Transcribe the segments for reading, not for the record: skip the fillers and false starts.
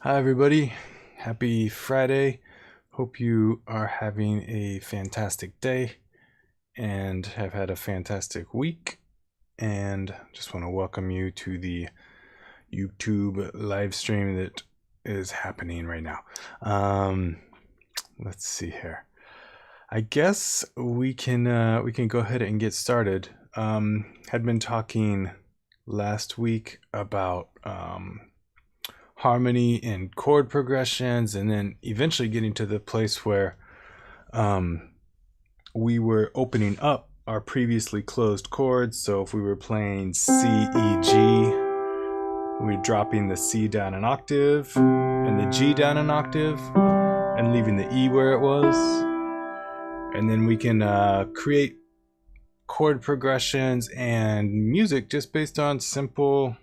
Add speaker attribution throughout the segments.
Speaker 1: Hi, everybody. Happy Friday. Hope you are having a fantastic day and have had a fantastic week. And just want to welcome you to the YouTube live stream that is happening right now. Let's see here. I guess we can go ahead and get started. Had been talking last week about harmony and chord progressions, and then eventually getting to the place where we were opening up our previously closed chords. So if we were playing C, E, G, we're dropping the C down an octave and the G down an octave and leaving the E where it was. And then we can create chord progressions and music just based on simple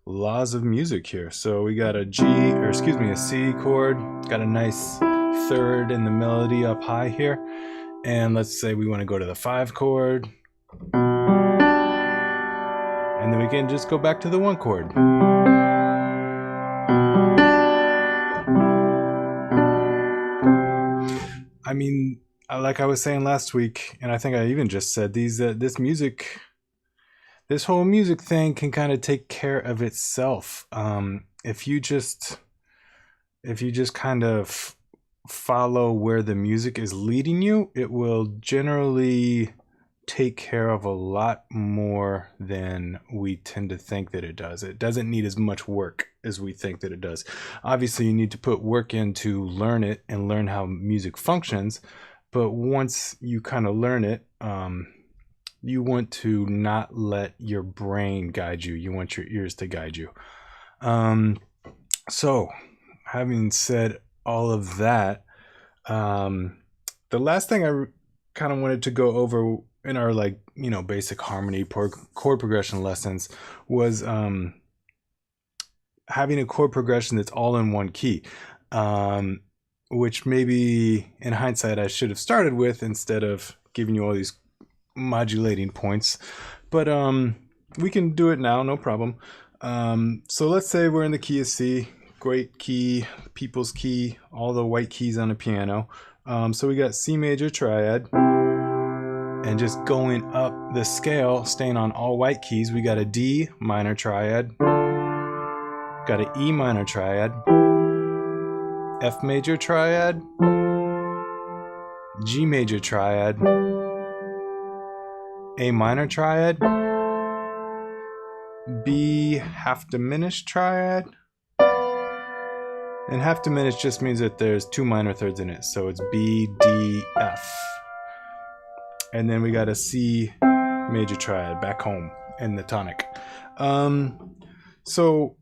Speaker 1: laws of music here. So we got a C chord, got a nice third in the melody up high here. And let's say we want to go to the 5 chord. And then we can just go back to the 1 chord. I mean, like I was saying last week, and I think I even just said this whole music thing can kind of take care of itself. If you just kind of follow where the music is leading you, it will generally take care of a lot more than we tend to think that it does. It doesn't need as much work as we think that it does. Obviously, you need to put work in to learn it and learn how music functions. But once you kind of learn it, you want to not let your brain guide you. You want your ears to guide you. So, having said all of that, the last thing I kind of wanted to go over in our basic harmony chord progression lessons was having a chord progression that's all in one key, which maybe in hindsight I should have started with instead of giving you all these modulating points, but we can do it now, no problem. So let's say we're in the key of C, great key, people's key, all the white keys on a piano. So we got C major triad, and just going up the scale, staying on all white keys, we got a D minor triad, got an E minor triad, F major triad, G major triad, A minor triad, B half diminished triad, and half diminished just means that there's 2 minor thirds in it, so it's B, D, F. And then we got a C major triad back home in the tonic. So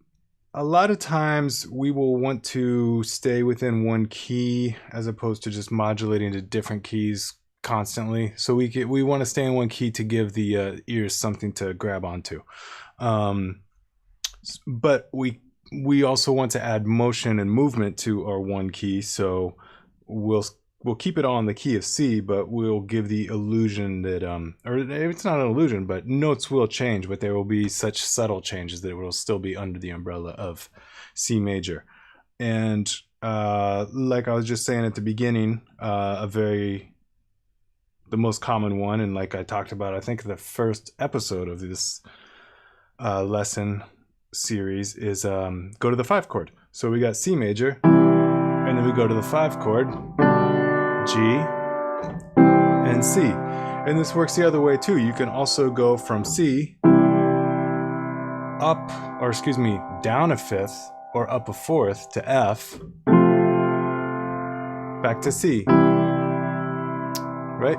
Speaker 1: a lot of times we will want to stay within one key as opposed to just modulating to different keys constantly. So we want to stay in one key to give the ears something to grab onto. But we also want to add motion and movement to our one key. So we'll keep it all in the key of C, but we'll give the illusion that or it's not an illusion, but notes will change, but there will be such subtle changes that it will still be under the umbrella of C major. And like I was just saying at the beginning, the most common one, and like I talked about, I think the first episode of this lesson series is go to the 5 chord. So we got C major, and then we go to the 5 chord, G, and C. And this works the other way too. You can also go from C down a 5th or up a 4th to F, back to C, right?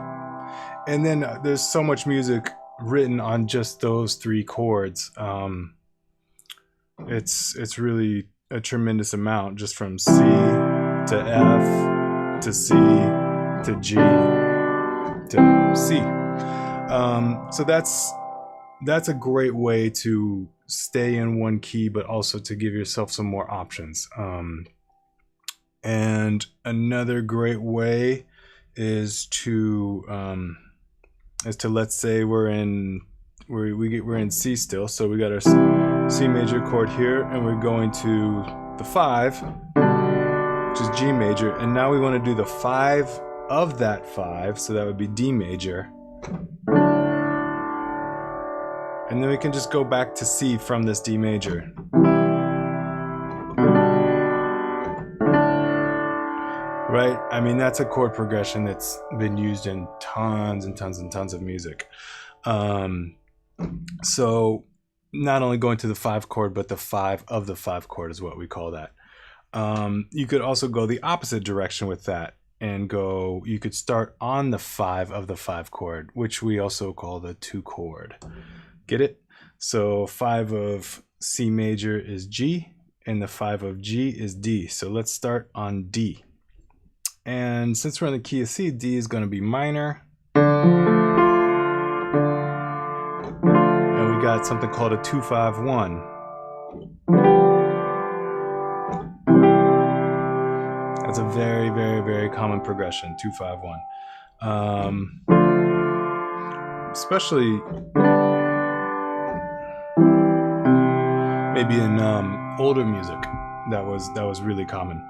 Speaker 1: And then there's so much music written on just those 3 chords. It's really a tremendous amount, just from C to F to C to G to C. So that's a great way to stay in one key, but also to give yourself some more options. And another great way is to let's say we're in we're in C still, so we got our C major chord here, and we're going to the 5, which is G major, and now we want to do the 5 of that 5, so that would be D major. And then we can just go back to C from this D major. Right? I mean, that's a chord progression that's been used in tons and tons and tons of music. So not only going to the 5 chord, but the 5 of the 5 chord is what we call that. You could also go the opposite direction with that and go, you could start on the 5 of the 5 chord, which we also call the 2 chord. Get it? So 5 of C major is G, and the 5 of G is D. So let's start on D. And since we're in the key of C, D is going to be minor. And we got something called a 2-5-1. That's a very, very, very common progression, 2-5-1. Especially maybe in older music, that was really common.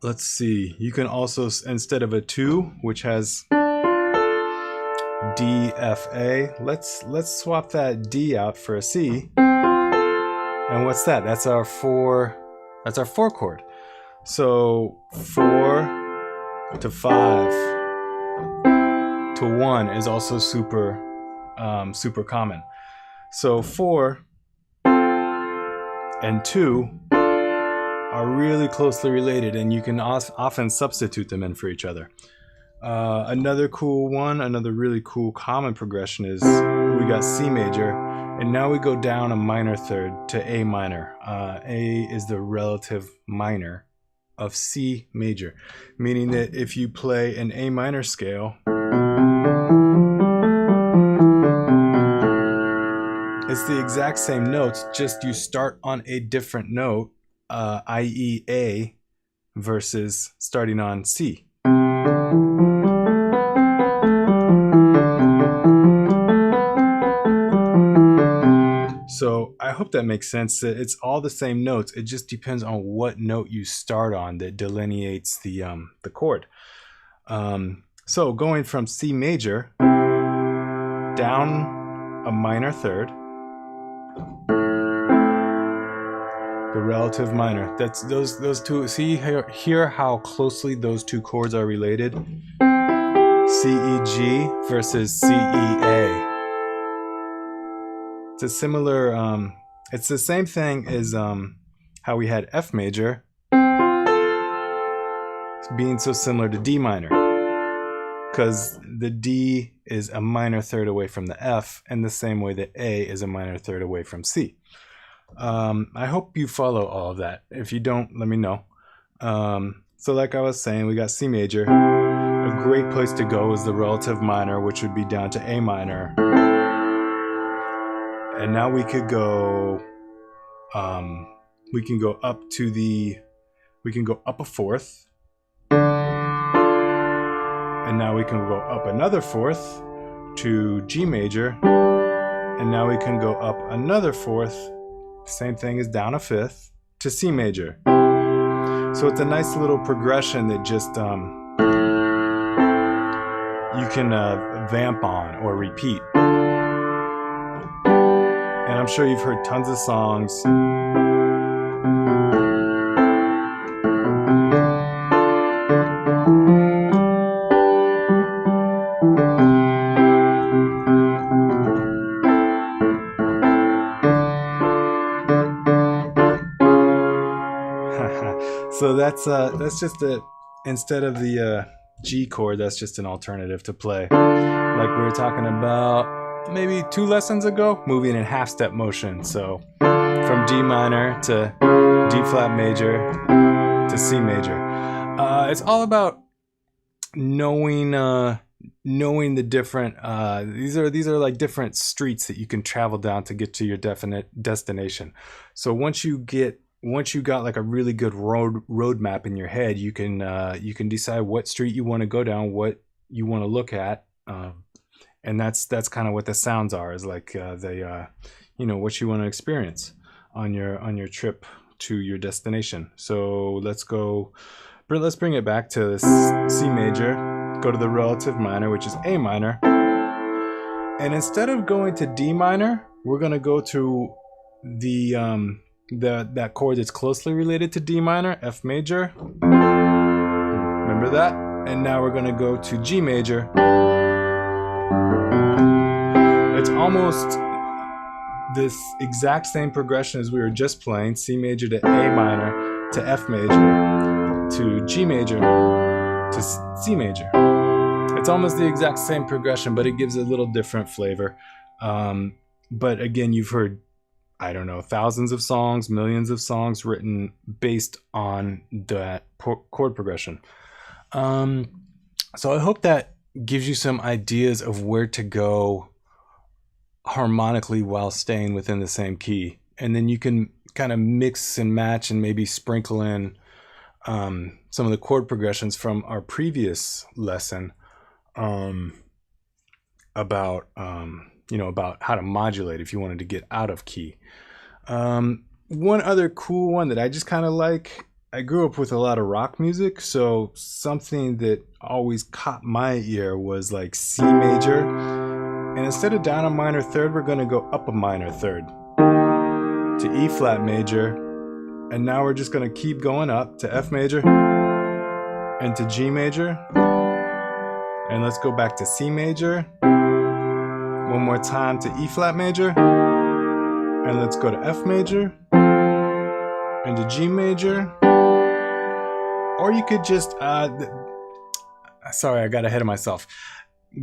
Speaker 1: Let's see. You can also, instead of a 2, which has D, F, A, let's swap that D out for a C. And what's that? That's our 4 chord. So 4 to 5 to 1 is also super common. So 4 and 2 are really closely related, and you can often substitute them in for each other. Another really cool common progression is we got C major, and now we go down a minor third to A minor. A is the relative minor of C major, meaning that if you play an A minor scale, it's the exact same notes, just you start on a different note, i.e. A, versus starting on C. So I hope that makes sense. That it's all the same notes. It just depends on what note you start on that delineates the chord. So going from C major down a minor third, the relative minor. That's those two. See here how closely those two chords are related. C E G versus C E A. It's a similar. It's the same thing as how we had F major being so similar to D minor, because the D is a minor third away from the F, and the same way that A is a minor third away from C. I hope you follow all of that. If you don't, let me know. So like I was saying, we got C major. A great place to go is the relative minor, which would be down to A minor. And now we could go, we can go up a fourth. And now we can go up another fourth to G major. And now we can go up another fourth, same thing as down a fifth, to C major. So it's a nice little progression that just you can vamp on or repeat. And I'm sure you've heard tons of songs. So that's just instead of the G chord, that's just an alternative to play. Like we were talking about maybe 2 lessons ago, moving in half step motion. So from D minor to D flat major to C major. It's all about knowing the different these are like different streets that you can travel down to get to your definite destination. So once you got like a really good road map in your head, you can decide what street you want to go down, what you want to look at, and that's kind of what the sounds are, is like what you want to experience on your trip to your destination. So let's bring it back to this C major, go to the relative minor, which is A minor, and instead of going to D minor, we're going to go to that chord that's closely related to D minor, F major. Remember that? And now we're going to go to G major. It's almost this exact same progression as we were just playing, C major to A minor to F major to G major to C major. It's almost the exact same progression, but it gives a little different flavor. But again, you've heard, I don't know, thousands of songs, millions of songs written based on that chord progression. So I hope that gives you some ideas of where to go harmonically while staying within the same key. And then you can kind of mix and match and maybe sprinkle in some of the chord progressions from our previous lesson about how to modulate if you wanted to get out of key. One other cool one that I just kind of like, I grew up with a lot of rock music, so something that always caught my ear was like C major, and instead of down a minor third, we're going to go up a minor third to E flat major, and now we're just going to keep going up to F major and to G major, and let's go back to C major one more time to E flat major, and let's go to F major and to G major. Or you could just sorry, I got ahead of myself.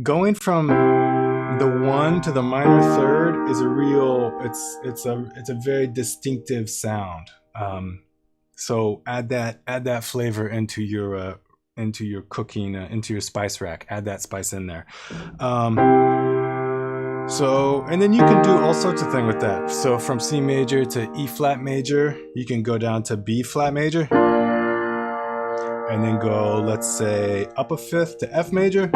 Speaker 1: Going from the 1 to the minor third is it's a very distinctive sound. So add that flavor into your cooking, into your spice rack. Add that spice in there. And then you can do all sorts of things with that. So from C major to E flat major, you can go down to B flat major, and then go, let's say, up a fifth to F major.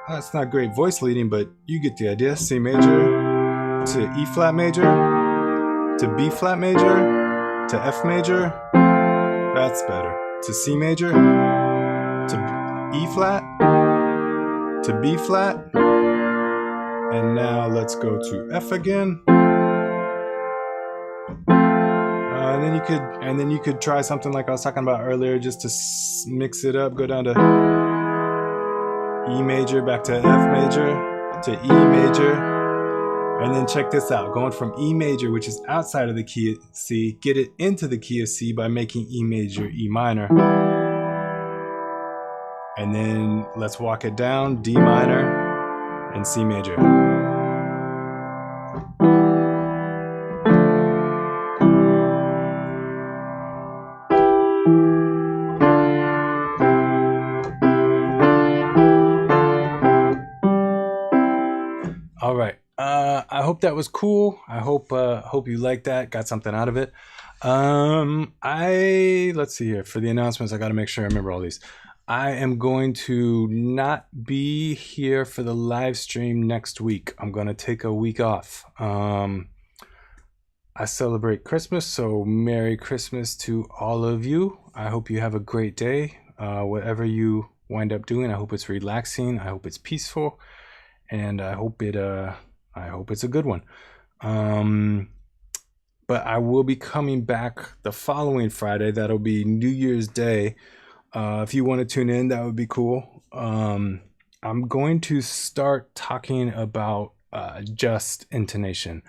Speaker 1: That's not great voice leading, but you get the idea. C major to E flat major to B flat major to F major. That's better. To C major to E flat to B flat. And now let's go to F again. And then you could try something like I was talking about earlier, just to mix it up. Go down to E major, back to F major, to E major, and then check this out. Going from E major, which is outside of the key of C, get it into the key of C by making E major E minor. And then let's walk it down, D minor and C major. All right. I hope that was cool. I hope you liked that, got something out of it. Let's see here. For the announcements, I got to make sure I remember all these. I am going to not be here for the live stream next week. I'm going to take a week off. I celebrate Christmas, so Merry Christmas to all of you. I hope you have a great day. Whatever you wind up doing, I hope it's relaxing. I hope it's peaceful. And I hope it's a good one. But I will be coming back the following Friday. That'll be New Year's Day. If you want to tune in, that would be cool. I'm going to start talking about just intonation.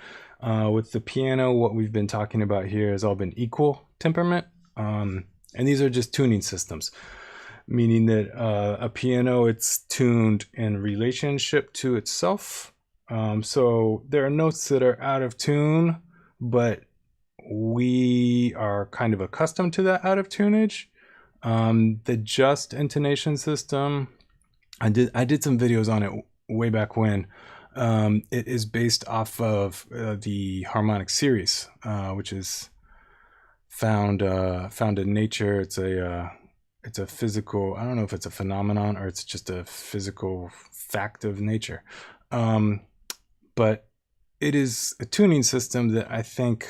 Speaker 1: With the piano, what we've been talking about here has all been equal temperament. And these are just tuning systems. Meaning that a piano, it's tuned in relationship to itself. So there are notes that are out of tune, but we are kind of accustomed to that out of tunage. The just intonation system, I did some videos on it way back when. It is based off of the harmonic series, which is found in nature. It's a it's a physical, I don't know if it's a phenomenon or it's just a physical fact of nature. But it is a tuning system that I think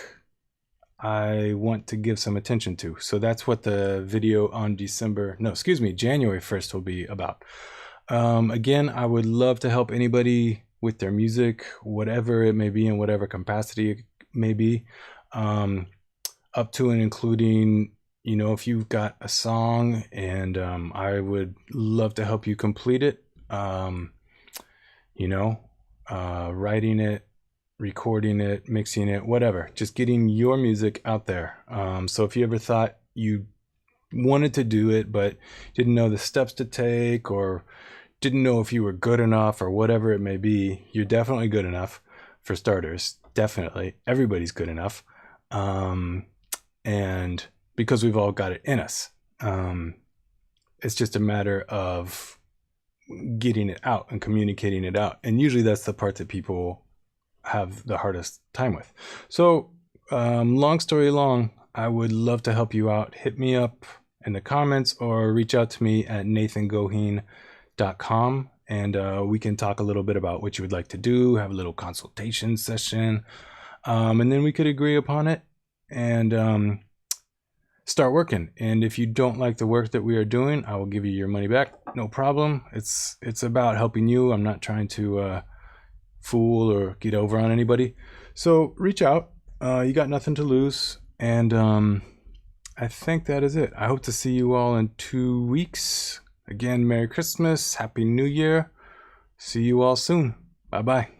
Speaker 1: I want to give some attention to. So that's what the video on January 1st will be about. Again, I would love to help anybody with their music, whatever it may be, in whatever capacity it may be, up to and including, you know, if you've got a song and I would love to help you complete it, you know, writing it, recording it, mixing it, whatever, just getting your music out there. So if you ever thought you wanted to do it but didn't know the steps to take, or didn't know if you were good enough, or whatever it may be, you're definitely good enough. For starters, definitely everybody's good enough, and because we've all got it in us. It's just a matter of getting it out and communicating it out, and usually that's the part that people have the hardest time with. So long story long, I would love to help you out. Hit me up in the comments or reach out to me at nathangoheen.com, and we can talk a little bit about what you would like to do, have a little consultation session, and then we could agree upon it and start working. And if you don't like the work that we are doing, I will give you your money back, no problem. It's about helping you. I'm not trying to fool or get over on anybody. So reach out. You got nothing to lose. And I think that is it. I hope to see you all in 2 weeks. Again, Merry Christmas, Happy New Year. See you all soon. Bye-bye.